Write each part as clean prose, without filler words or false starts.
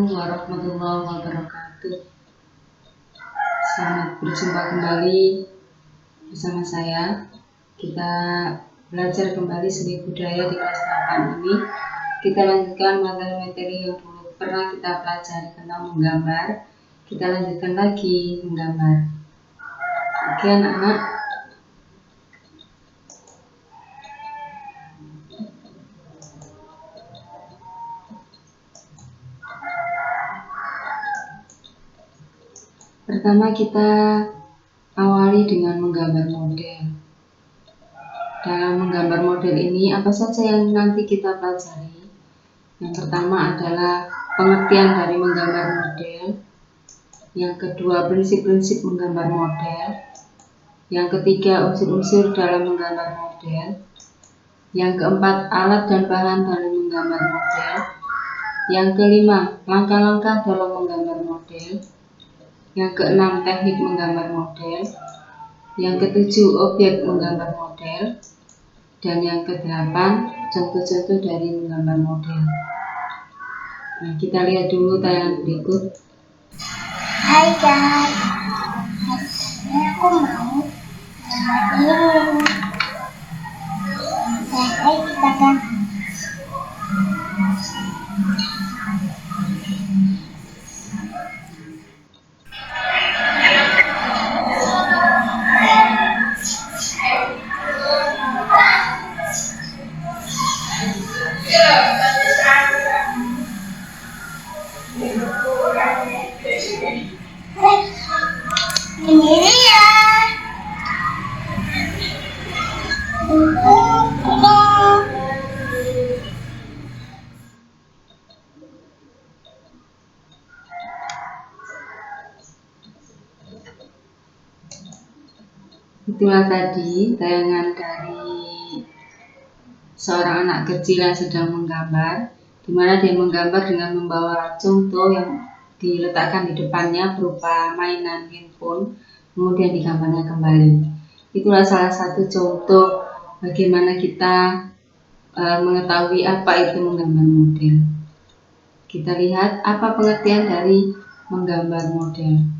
Assalamualaikum warahmatullahi wabarakatuh. Selamat berjumpa kembali bersama saya. Kita belajar kembali seni budaya di kelas 8 ini. Kita lanjutkan materi-materi yang dulu pernah kita pelajari tentang menggambar. Kita lanjutkan lagi menggambar. Oke anak-anak. Pertama kita awali dengan menggambar model. Dalam menggambar model ini apa saja yang nanti kita pelajari? Yang pertama adalah pengertian dari menggambar model. Yang kedua prinsip-prinsip menggambar model. Yang ketiga unsur-unsur dalam menggambar model. Yang keempat alat dan bahan dalam menggambar model. Yang kelima langkah-langkah dalam menggambar model. Yang keenam teknik menggambar model. Yang ketujuh objek menggambar model. Dan yang kedelapan contoh-contoh dari menggambar model. Nah, kita lihat dulu tayangan berikut. Hai guys, aku mau gambar ini. Ayo kita kan. Ini dia. Itulah tadi tayangan dari seorang anak kecil yang sedang menggambar, di mana dia menggambar dengan membawa contoh yang diletakkan di depannya berupa mainan handphone, kemudian digambarnya kembali. Itulah salah satu contoh bagaimana kita mengetahui apa itu menggambar model. Kita lihat apa pengertian dari menggambar model.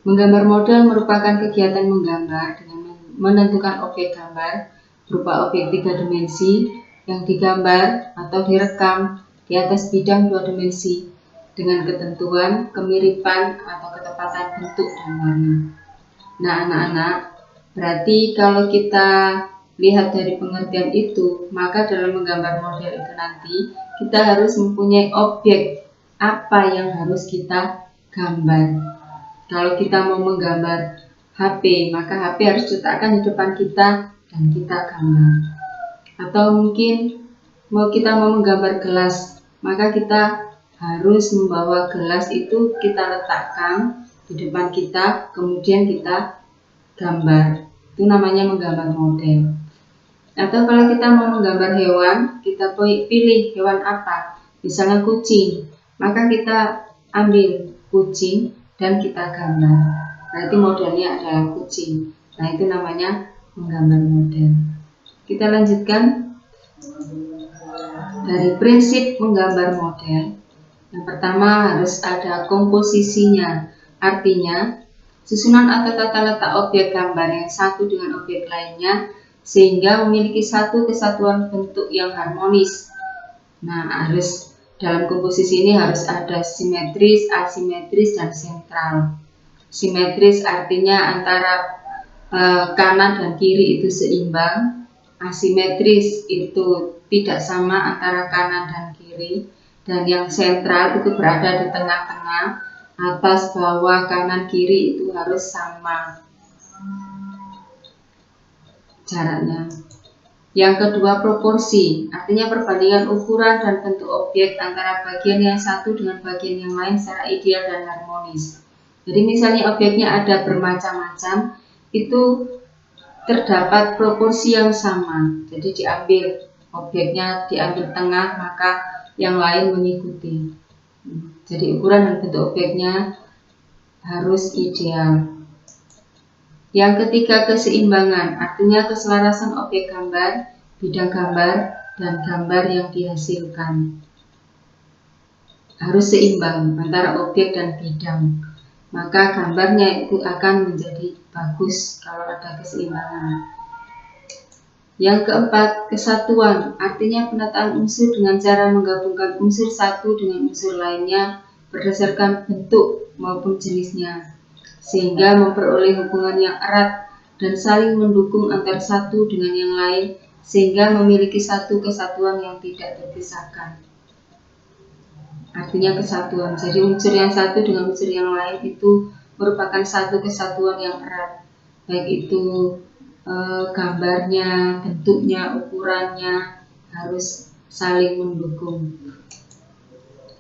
Menggambar model merupakan kegiatan menggambar dengan menentukan objek gambar berupa objek 3 dimensi yang digambar atau direkam di atas bidang 2 dimensi dengan ketentuan, kemiripan, atau ketepatan bentuk dan warna. Nah anak-anak, berarti kalau kita lihat dari pengertian itu, maka dalam menggambar model itu nanti kita harus mempunyai objek apa yang harus kita gambar. Kalau kita mau menggambar HP, maka HP harus diletakkan di depan kita dan kita gambar. Atau mungkin kita mau menggambar gelas, maka kita harus membawa gelas itu kita letakkan di depan kita, kemudian kita gambar. Itu namanya menggambar model. Atau kalau kita mau menggambar hewan, kita pilih hewan apa? Misalnya kucing, maka kita ambil kucing dan kita gambar. Berarti modelnya adalah kucing. Nah, itu namanya menggambar model. Kita lanjutkan dari prinsip menggambar model. Yang pertama harus ada komposisinya. Artinya, susunan atau tata letak objek gambar yang satu dengan objek lainnya sehingga memiliki satu kesatuan bentuk yang harmonis. Nah, harus dalam komposisi ini harus ada simetris, asimetris, dan sentral. Simetris artinya antara kanan dan kiri itu seimbang. Asimetris itu tidak sama antara kanan dan kiri. Dan yang sentral itu berada di tengah-tengah, atas, bawah, kanan, kiri itu harus sama jaraknya. Yang kedua proporsi, artinya perbandingan ukuran dan bentuk objek antara bagian yang satu dengan bagian yang lain secara ideal dan harmonis. Jadi misalnya objeknya ada bermacam-macam, itu terdapat proporsi yang sama. Jadi objeknya diambil tengah, maka yang lain mengikuti. Jadi ukuran dan bentuk objeknya harus ideal. Yang ketiga keseimbangan, artinya keselarasan objek gambar, bidang gambar, dan gambar yang dihasilkan. harus seimbang antara objek dan bidang. Maka gambarnya itu akan menjadi bagus kalau ada keseimbangan. Yang keempat, kesatuan. Artinya penataan unsur dengan cara menggabungkan unsur satu dengan unsur lainnya berdasarkan bentuk maupun jenisnya, sehingga memperoleh hubungan yang erat dan saling mendukung antara satu dengan yang lain, sehingga memiliki satu kesatuan yang tidak terpisahkan. Artinya kesatuan. Jadi unsur yang satu dengan unsur yang lain itu merupakan satu kesatuan yang erat, baik itu gambarnya, bentuknya, ukurannya harus saling mendukung.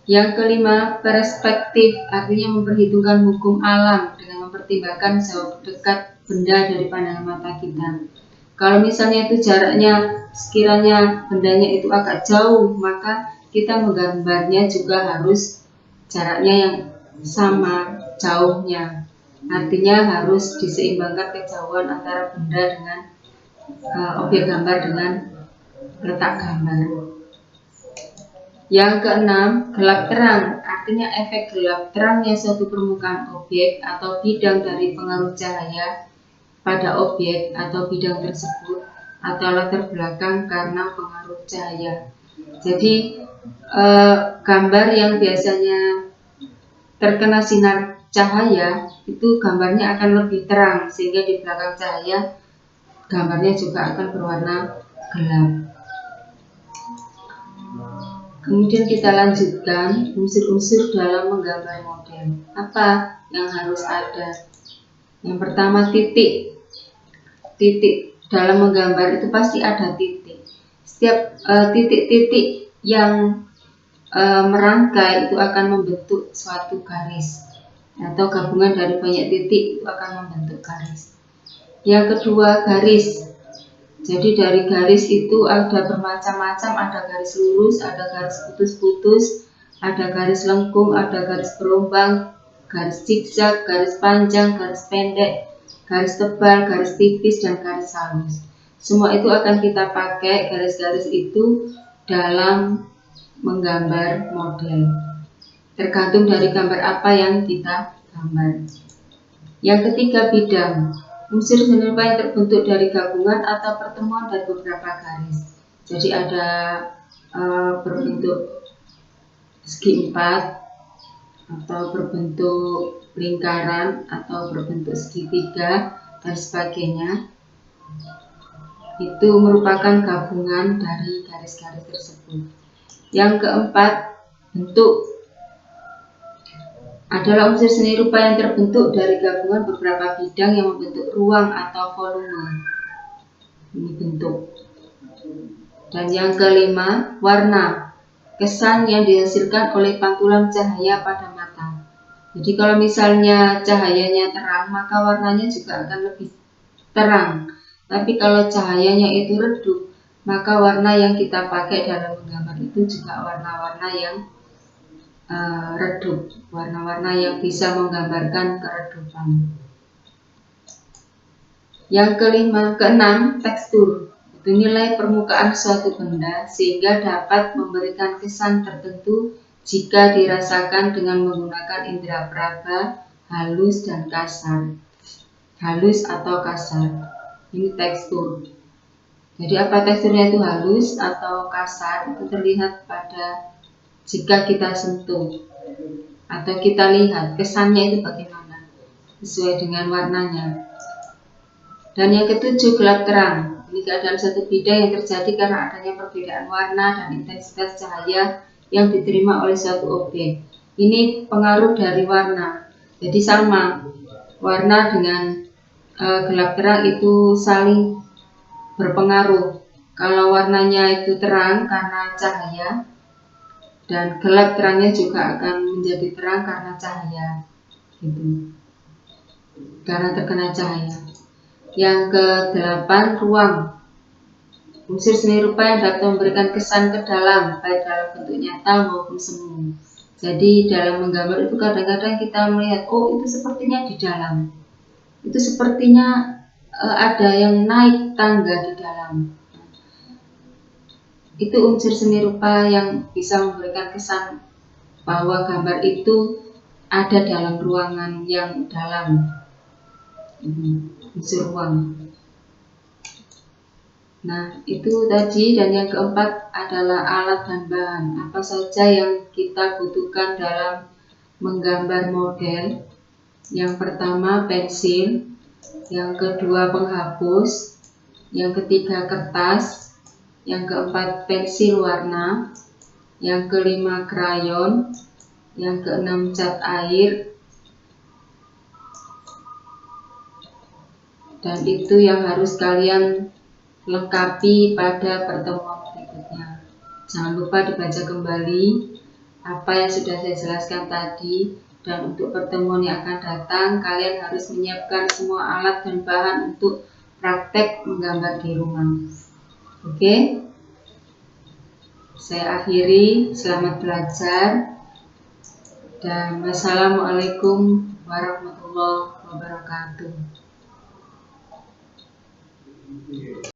Yang kelima, perspektif, artinya memperhitungkan hukum alam dengan mempertimbangkan jauh dekat benda dari pandangan mata kita. Kalau misalnya itu jaraknya, sekiranya bendanya itu agak jauh, maka kita menggambarnya juga harus jaraknya yang sama jauhnya. Artinya harus diseimbangkan kejauhan antara benda dengan objek gambar dengan letak gambar. Yang keenam, gelap terang. Artinya efek gelap terangnya suatu permukaan objek atau bidang dari pengaruh cahaya pada objek atau bidang tersebut atau latar belakang karena pengaruh cahaya. Jadi gambar yang biasanya terkena sinar cahaya itu gambarnya akan lebih terang, sehingga di belakang cahaya gambarnya juga akan berwarna gelap. Kemudian kita lanjutkan unsur-unsur dalam menggambar model. Apa yang harus ada? Yang pertama, titik. Titik dalam menggambar itu pasti ada titik. Setiap titik-titik yang merangkai itu akan membentuk suatu garis, atau gabungan dari banyak titik itu akan membentuk garis. Yang kedua, garis. Jadi dari garis itu ada bermacam-macam, ada garis lurus, ada garis putus-putus, ada garis lengkung, ada garis berombang, garis zigzag, garis panjang, garis pendek, garis tebal, garis tipis, dan garis halus. Semua itu akan kita pakai garis-garis itu dalam menggambar model, tergantung dari gambar apa yang kita gambar. Yang ketiga, bidang. Unsur seni rupa yang terbentuk dari gabungan atau pertemuan dari beberapa garis. Jadi ada berbentuk segi empat, atau berbentuk lingkaran, atau berbentuk segitiga, dan sebagainya. Itu merupakan gabungan dari garis-garis tersebut. Yang keempat, bentuk adalah unsur seni rupa yang terbentuk dari gabungan beberapa bidang yang membentuk ruang atau volume. Ini bentuk. Dan yang kelima, warna. Kesan yang dihasilkan oleh pantulan cahaya pada mata. Jadi kalau misalnya cahayanya terang, maka warnanya juga akan lebih terang. Tapi kalau cahayanya itu redup, maka warna yang kita pakai dalam menggambar itu juga warna-warna yang redup, warna-warna yang bisa menggambarkan keredupan. Yang keenam, tekstur. Itu nilai permukaan suatu benda sehingga dapat memberikan kesan tertentu jika dirasakan dengan menggunakan indera peraba, halus dan kasar. Halus atau kasar. Ini tekstur. Jadi apa teksturnya itu halus atau kasar itu terlihat pada jika kita sentuh atau kita lihat kesannya itu bagaimana sesuai dengan warnanya. Dan yang ketujuh, gelap terang. Ini keadaan satu bidang yang terjadi karena adanya perbedaan warna dan intensitas cahaya yang diterima oleh suatu objek. Ini pengaruh dari warna. Jadi sama, warna dengan gelap terang itu saling berpengaruh. Kalau warnanya itu terang karena cahaya, dan gelap terangnya juga akan menjadi terang karena cahaya, gitu. Karena terkena cahaya. Yang kedelapan, ruang. Unsur seni rupa yang dapat memberikan kesan ke dalam, baik dalam bentuk nyata maupun semu. Jadi dalam menggambar itu kadang-kadang kita melihat, oh itu sepertinya di dalam. Itu sepertinya ada yang naik tangga di dalam. Itu unsur seni rupa yang bisa memberikan kesan bahwa gambar itu ada dalam ruangan yang dalam, unsur ruang. Nah, itu tadi. Dan yang keempat adalah alat dan bahan. Apa saja yang kita butuhkan dalam menggambar model? Yang pertama pensil, yang kedua penghapus, yang ketiga kertas, yang keempat pensil warna, yang kelima krayon, yang keenam cat air, dan itu yang harus kalian lengkapi pada pertemuan berikutnya. Jangan lupa dibaca kembali apa yang sudah saya jelaskan tadi, dan untuk pertemuan yang akan datang kalian harus menyiapkan semua alat dan bahan untuk praktek menggambar di rumah. Oke? Saya akhiri, selamat belajar, dan wassalamualaikum warahmatullahi wabarakatuh.